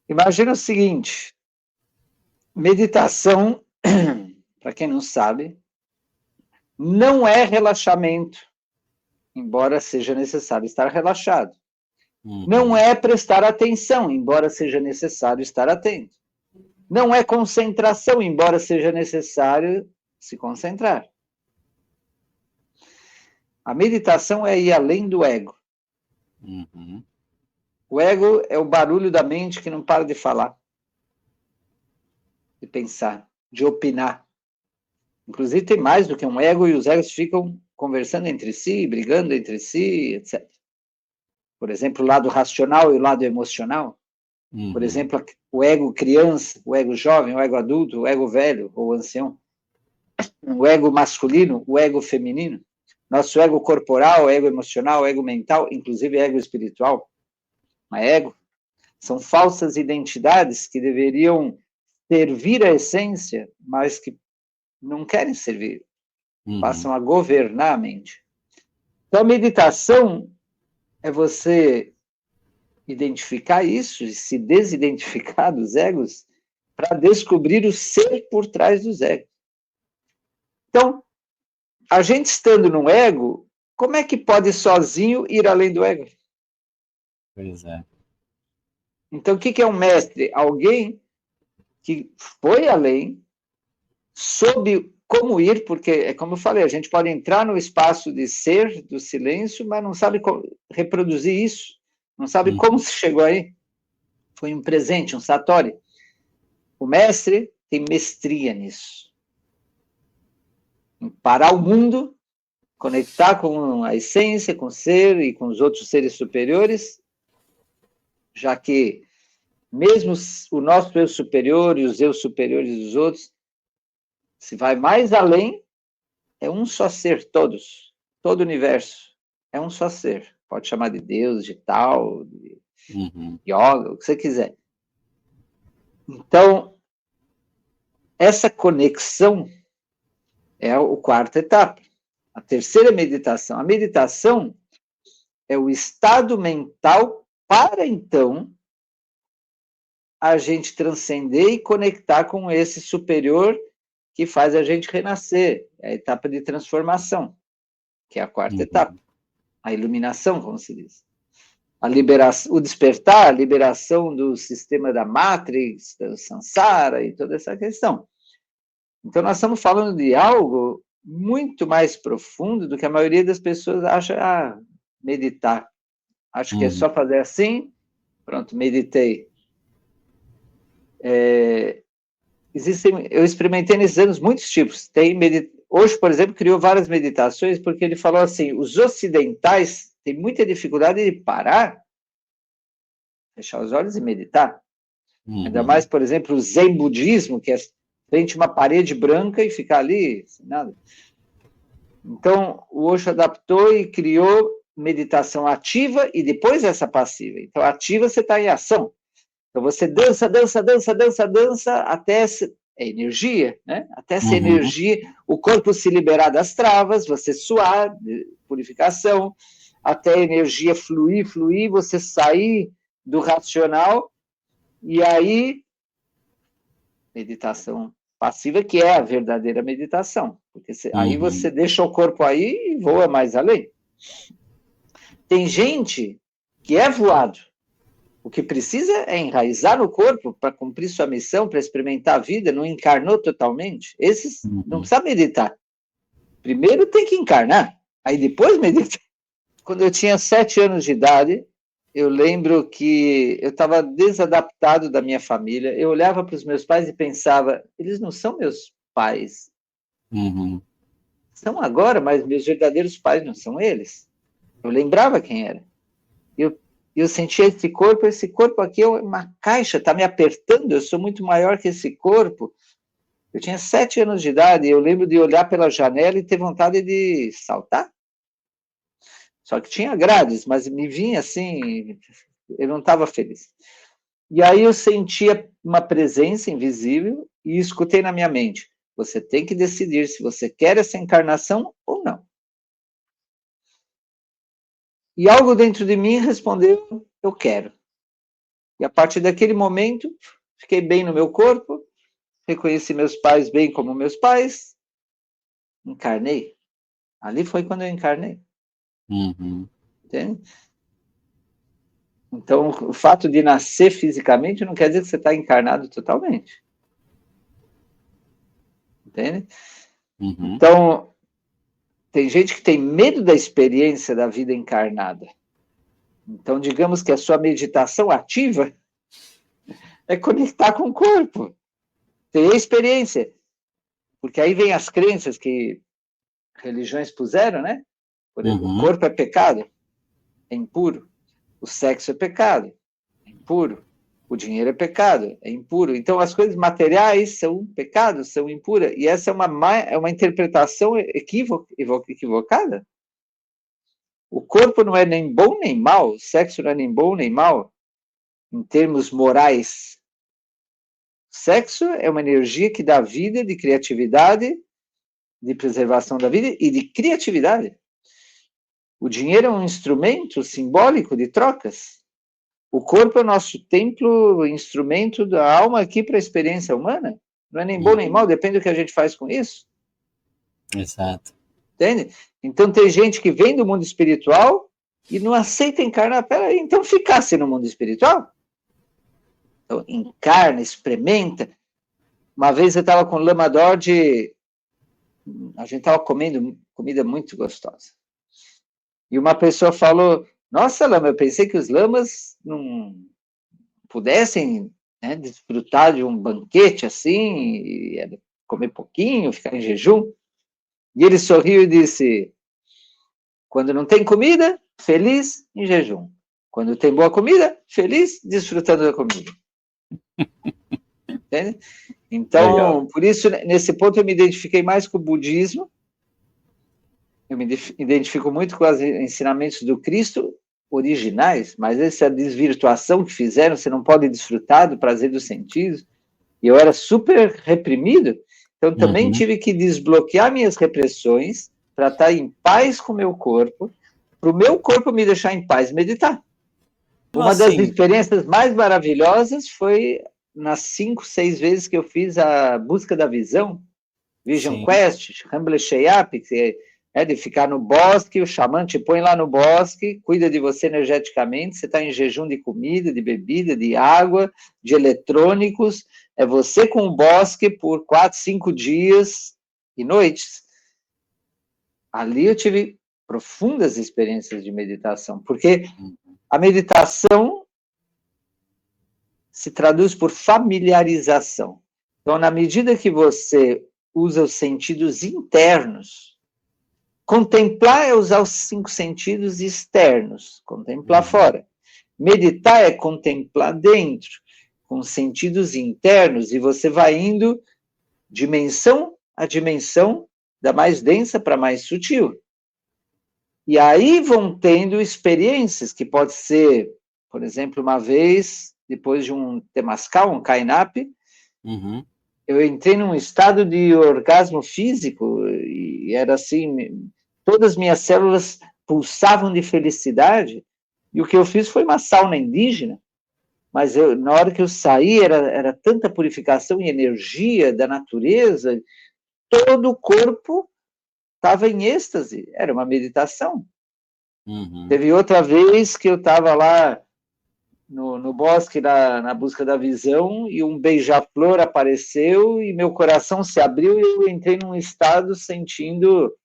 Imagina o seguinte, meditação, para quem não sabe, não é relaxamento, embora seja necessário estar relaxado. Não Uhum. é prestar atenção, embora seja necessário estar atento. Não é concentração, embora seja necessário se concentrar. A meditação é ir além do ego. Uhum. O ego é o barulho da mente que não para de falar, de pensar, de opinar. Inclusive tem mais do que um ego e os egos ficam conversando entre si, brigando entre si, etc. Por exemplo, o lado racional e o lado emocional. Por Uhum. exemplo, o ego criança, o ego jovem, o ego adulto, o ego velho ou ancião. O ego masculino, o ego feminino. Nosso ego corporal, ego emocional, ego mental, inclusive ego espiritual. Mas ego são falsas identidades que deveriam servir a essência, mas que não querem servir, Uhum. passam a governar a mente. Então, a meditação é você identificar isso e se desidentificar dos egos para descobrir o ser por trás dos egos. Então, a gente estando no ego, como é que pode sozinho ir além do ego? Pois é. Então, o que é um mestre? Alguém que foi além, soube como ir, porque, é como eu falei, a gente pode entrar no espaço de ser, do silêncio, mas não sabe reproduzir isso, não sabe como Uhum. se chegou aí. Foi um presente, um satori. O mestre tem mestria nisso. Em parar o mundo, conectar com a essência, com o ser e com os outros seres superiores, já que mesmo o nosso eu superior e os eu superiores dos outros, se vai mais além, é um só ser, todos, todo o universo é um só ser. Pode chamar de Deus, de tal, de Uhum. yoga, o que você quiser. Então, essa conexão é a quarta etapa. A terceira meditação. A meditação é o estado mental para, então, a gente transcender e conectar com esse superior que faz a gente renascer. É a etapa de transformação, que é a quarta etapa. Uhum. A iluminação, como se diz. A liberação, o despertar, a liberação do sistema da Matrix, do Sansara e toda essa questão. Então, nós estamos falando de algo muito mais profundo do que a maioria das pessoas acha meditar. Acho que é Uhum. só fazer assim, pronto, meditei. Eu experimentei nesses anos muitos tipos. Hoje, por exemplo, criou várias meditações porque ele falou assim, os ocidentais têm muita dificuldade de parar, fechar os olhos e meditar. Ainda mais, Uhum. por exemplo, o Zen budismo, que é frente a uma parede branca e ficar ali, sem nada. Então, o Osho adaptou e criou meditação ativa e depois essa passiva. Então, ativa você está em ação. Então, você dança, dança, dança, dança, dança, até é energia, né? Até essa Uhum. energia, o corpo se liberar das travas, você suar, purificação, até a energia fluir, fluir, você sair do racional, e aí meditação passiva, que é a verdadeira meditação, porque aí você Uhum. deixa o corpo aí e voa mais além. Tem gente que é voado, o que precisa é enraizar no corpo para cumprir sua missão, para experimentar a vida, não encarnou totalmente. Esses não Uhum. precisa meditar. Primeiro tem que encarnar, aí depois medita. Quando eu tinha 7 anos de idade, eu lembro que eu estava desadaptado da minha família. Eu olhava para os meus pais e pensava, eles não são meus pais. Uhum. São agora, mas meus verdadeiros pais não são eles. Eu lembrava quem era. Eu, eu sentia esse corpo aqui é uma caixa, está me apertando, eu sou muito maior que esse corpo. Eu tinha 7 anos de idade e eu lembro de olhar pela janela e ter vontade de saltar. Só que tinha grades, mas me vinha assim, eu não estava feliz. E aí eu sentia uma presença invisível e escutei na minha mente: você tem que decidir se você quer essa encarnação ou não. E algo dentro de mim respondeu: eu quero. E a partir daquele momento, fiquei bem no meu corpo, reconheci meus pais bem como meus pais, encarnei. Ali foi quando eu encarnei. Uhum. Entende? Então, o fato de nascer fisicamente não quer dizer que você está encarnado totalmente. Entende? Uhum. Então, tem gente que tem medo da experiência da vida encarnada. Então, digamos que a sua meditação ativa é conectar com o corpo, ter a experiência. Porque aí vem as crenças que religiões puseram, né? Por exemplo, o corpo é pecado, é impuro. O sexo é pecado, é impuro. O dinheiro é pecado, é impuro. Então, as coisas materiais são pecados, são impuras. E essa é uma interpretação equivocada. O corpo não é nem bom nem mal, o sexo não é nem bom nem mal, em termos morais. Sexo é uma energia que dá vida, de criatividade, de preservação da vida e de criatividade. O dinheiro é um instrumento simbólico de trocas. O corpo é o nosso templo, instrumento da alma aqui para a experiência humana. Não é nem bom nem mal, depende do que a gente faz com isso. Exato. Entende? Então tem gente que vem do mundo espiritual e não aceita encarnar. Peraí, então ficasse no mundo espiritual? Então, encarna, experimenta. Uma vez eu estava com Lama Dorje, a gente estava comendo comida muito gostosa. E uma pessoa falou, nossa, Lama, eu pensei que os lamas não pudessem, né, desfrutar de um banquete assim, e comer pouquinho, ficar em jejum. E ele sorriu e disse, quando não tem comida, feliz em jejum. Quando tem boa comida, feliz desfrutando da comida. Entende? Então, por isso, nesse ponto, eu me identifiquei mais com o budismo. Eu me identifico muito com os ensinamentos do Cristo originais, mas essa desvirtuação que fizeram, você não pode desfrutar do prazer dos sentidos. E eu era super reprimido, então também tive que desbloquear minhas repressões para estar em paz com o meu corpo, para o meu corpo me deixar em paz e meditar. Uma das experiências mais maravilhosas foi nas 5, 6 vezes que eu fiz a busca da visão, Vision Quest, Humble Shayap, que é de ficar no bosque, o xamã te põe lá no bosque, cuida de você energeticamente, você está em jejum de comida, de bebida, de água, de eletrônicos, é você com o bosque por 4, 5 dias e noites. Ali eu tive profundas experiências de meditação, porque a meditação se traduz por familiarização. Então, na medida que você usa os sentidos internos, contemplar é usar os 5 sentidos externos, contemplar fora. Meditar é contemplar dentro, com sentidos internos, e você vai indo dimensão a dimensão, da mais densa para mais sutil. E aí vão tendo experiências, que pode ser, por exemplo, uma vez, depois de um temascal, um kainap, eu entrei num estado de orgasmo físico, e era assim, todas as minhas células pulsavam de felicidade, e o que eu fiz foi uma sauna indígena, mas na hora que eu saí, era tanta purificação e energia da natureza, todo o corpo estava em êxtase, era uma meditação. Teve outra vez que eu estava lá no bosque, na busca da visão, e um beija-flor apareceu, e meu coração se abriu, e eu entrei num estado sentindo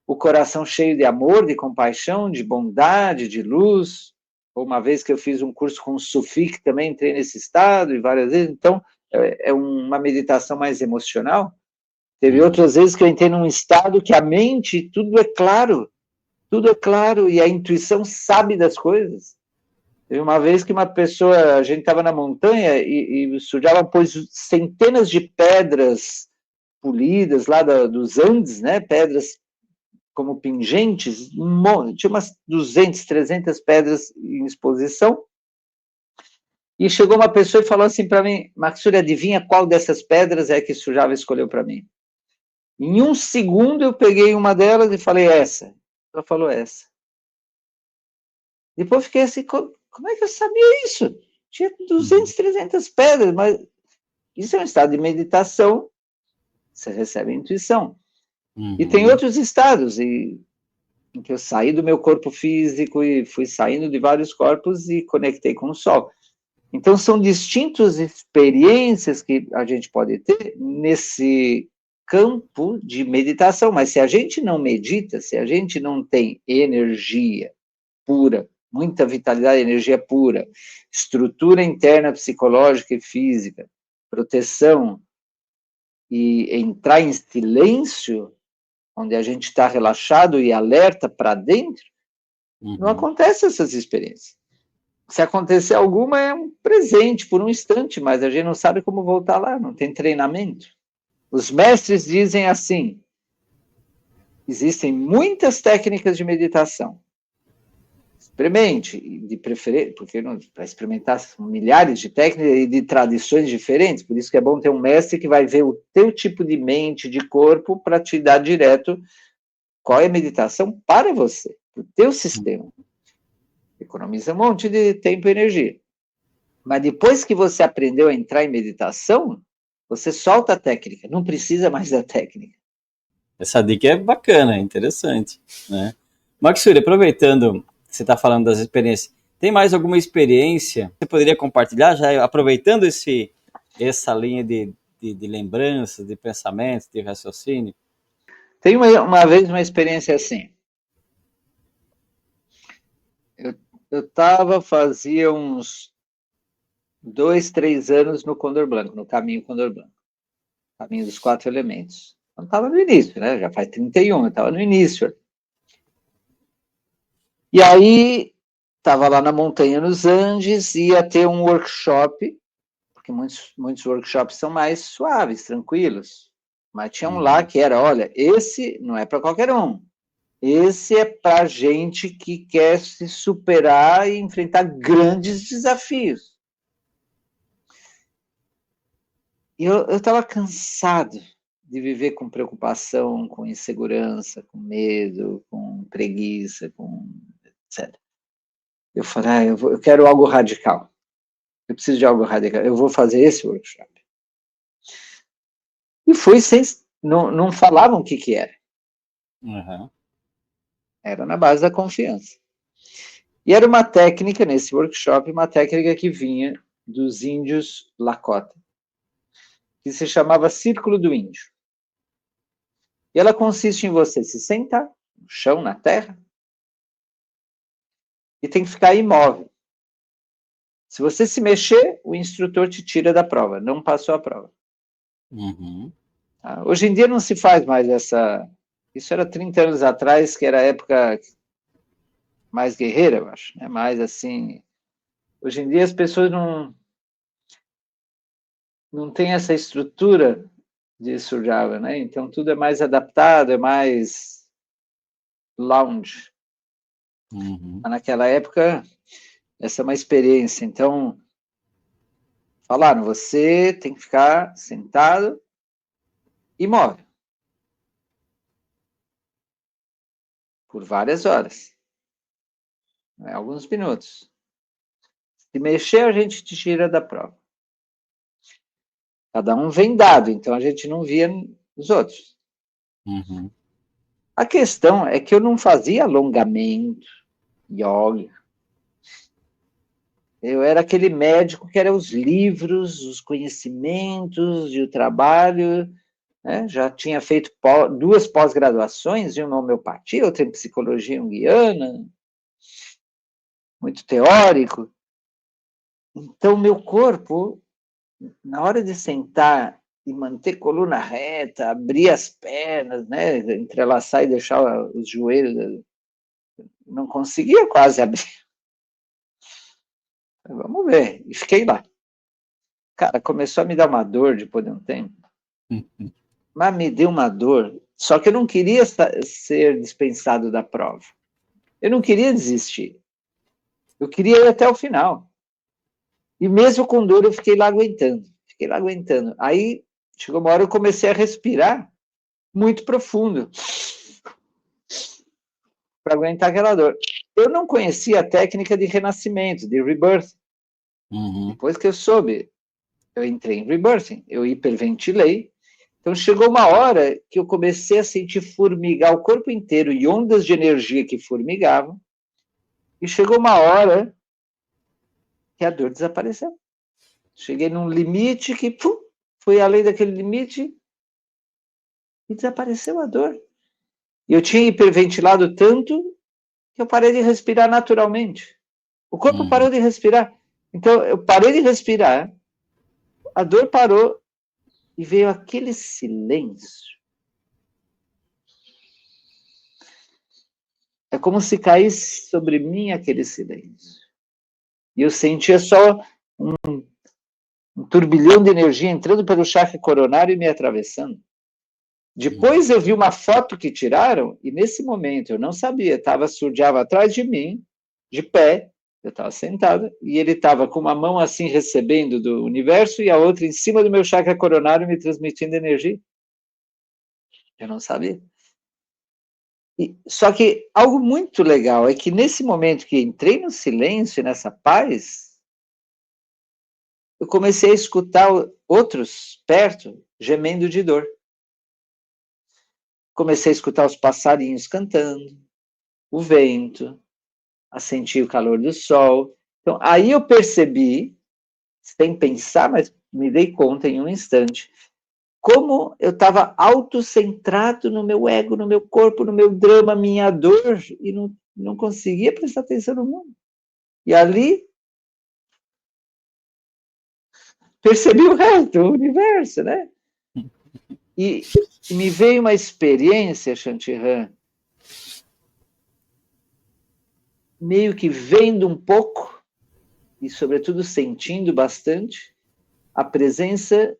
o coração cheio de amor, de compaixão, de bondade, de luz. Uma vez que eu fiz um curso com o Sufi, que também entrei nesse estado, e várias vezes, então, é uma meditação mais emocional. Teve outras vezes que eu entrei num estado que a mente, tudo é claro, e a intuição sabe das coisas. Teve uma vez que uma pessoa, a gente estava na montanha e Sujava pôs centenas de pedras polidas lá dos Andes, né, pedras como pingentes, tinha umas 200, 300 pedras em exposição, e chegou uma pessoa e falou assim para mim, Maksuri, adivinha qual dessas pedras é que Sujava escolheu para mim? Em um segundo eu peguei uma delas e falei, essa. Ela falou, essa. Depois eu fiquei assim, como é que eu sabia isso? tinha 200, 300 pedras, mas isso é um estado de meditação, você recebe a intuição. E tem outros estados, em que eu saí do meu corpo físico e fui saindo de vários corpos e conectei com o sol. Então, são distintas experiências que a gente pode ter nesse campo de meditação, mas se a gente não medita, se a gente não tem energia pura, muita vitalidade, energia pura, estrutura interna psicológica e física, proteção, e entrar em silêncio, onde a gente está relaxado e alerta para dentro, não acontecem essas experiências. Se acontecer alguma, é um presente por um instante, mas a gente não sabe como voltar lá, não tem treinamento. Os mestres dizem assim, existem muitas técnicas de meditação. Experimente, de preferência, porque para experimentar são milhares de técnicas e de tradições diferentes, por isso que é bom ter um mestre que vai ver o teu tipo de mente, de corpo, para te dar direto qual é a meditação para você, para o teu sistema. Economiza um monte de tempo e energia. Mas depois que você aprendeu a entrar em meditação, você solta a técnica, não precisa mais da técnica. Essa dica é bacana, é interessante, né? Maxuri, aproveitando que você está falando das experiências, tem mais alguma experiência que você poderia compartilhar, já aproveitando essa linha de lembranças, de pensamentos, de raciocínio? Tem uma vez uma experiência assim. Fazia uns 2, 3 anos no Condor Blanco, no caminho Condor Blanco. Caminho dos 4 elementos. Eu estava no início, né? Já faz 31, eu estava no início. E aí, estava lá na montanha nos Andes, ia ter um workshop, porque muitos workshops são mais suaves, tranquilos. Mas tinha um lá que era, olha, esse não é para qualquer um. Esse é para gente que quer se superar e enfrentar grandes desafios. E eu estava cansado de viver com preocupação, com insegurança, com medo, com preguiça, com etc. Eu falei, eu quero algo radical. Eu preciso de algo radical. Eu vou fazer esse workshop. E fui sem... Não falavam o que era. Era na base da confiança. E era uma técnica, nesse workshop, uma técnica que vinha dos índios Lakota, que se chamava Círculo do Índio. E ela consiste em você se sentar no chão, na terra, e tem que ficar imóvel. Se você se mexer, o instrutor te tira da prova, não passou a prova. Hoje em dia não se faz mais essa... Isso era 30 anos atrás, que era a época mais guerreira, eu acho, né? Mais assim... Hoje em dia as pessoas não têm essa estrutura de surjava, né? Então tudo é mais adaptado, é mais lounge. Mas naquela época, essa é uma experiência. Então, falaram, você tem que ficar sentado imóvel por várias horas, né? Alguns minutos. Se mexer, a gente te tira da prova. Cada um vem dado, então a gente não via os outros. A questão é que eu não fazia alongamento, yoga. Eu era aquele médico que era os livros, os conhecimentos e o trabalho, né? Já tinha feito 2 pós-graduações, uma em homeopatia, outra em psicologia junguiana, muito teórico. Então, meu corpo, na hora de sentar e manter coluna reta, abrir as pernas, né, entrelaçar e deixar os joelhos, não conseguia quase abrir. Vamos ver. E fiquei lá. Cara, começou a me dar uma dor depois de um tempo. Mas me deu uma dor. Só que eu não queria ser dispensado da prova. Eu não queria desistir. Eu queria ir até o final. E mesmo com dor, eu fiquei lá aguentando. Fiquei lá aguentando. Aí, chegou uma hora, eu comecei a respirar muito profundo para aguentar aquela dor. Eu não conhecia a técnica de renascimento, de rebirth. Uhum. Depois que eu soube, eu entrei em rebirthing, eu hiperventilei. Então chegou uma hora que eu comecei a sentir formigar o corpo inteiro e ondas de energia que formigavam. E chegou uma hora que a dor desapareceu. Cheguei num limite que foi além daquele limite e desapareceu a dor. E eu tinha hiperventilado tanto que eu parei de respirar naturalmente. O corpo parou de respirar. Então eu parei de respirar, a dor parou e veio aquele silêncio. É como se caísse sobre mim aquele silêncio. E eu sentia só um turbilhão de energia entrando pelo chakra coronário e me atravessando. Depois eu vi uma foto que tiraram, e nesse momento eu não sabia, surgiava atrás de mim, de pé, eu estava sentado, e ele estava com uma mão assim recebendo do universo e a outra em cima do meu chakra coronário me transmitindo energia. Eu não sabia. Só que algo muito legal é que nesse momento que entrei no silêncio, nessa paz, eu comecei a escutar outros perto gemendo de dor. Comecei a escutar os passarinhos cantando, o vento, a sentir o calor do sol. Então, aí eu percebi, sem pensar, mas me dei conta em um instante, como eu estava autocentrado no meu ego, no meu corpo, no meu drama, minha dor, e não conseguia prestar atenção no mundo. E ali, percebi o resto, o universo, né? E me veio uma experiência, Shantihan, meio que vendo um pouco, e sobretudo sentindo bastante, a presença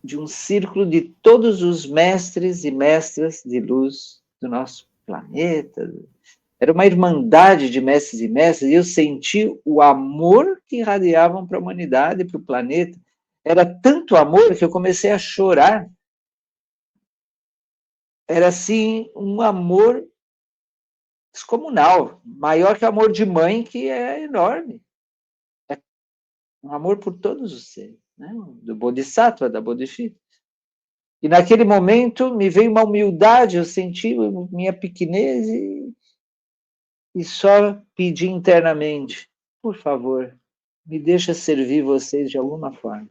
de um círculo de todos os mestres e mestras de luz do nosso planeta. Era uma irmandade de mestres e mestras, e eu senti o amor que irradiavam para a humanidade, para o planeta. Era tanto amor que eu comecei a chorar. Era assim, um amor descomunal, maior que o amor de mãe, que é enorme. É um amor por todos os seres, né? Do Bodhisattva, da Bodhisattva. E naquele momento me veio uma humildade, eu senti minha pequenez e só pedi internamente, por favor, me deixa servir vocês de alguma forma.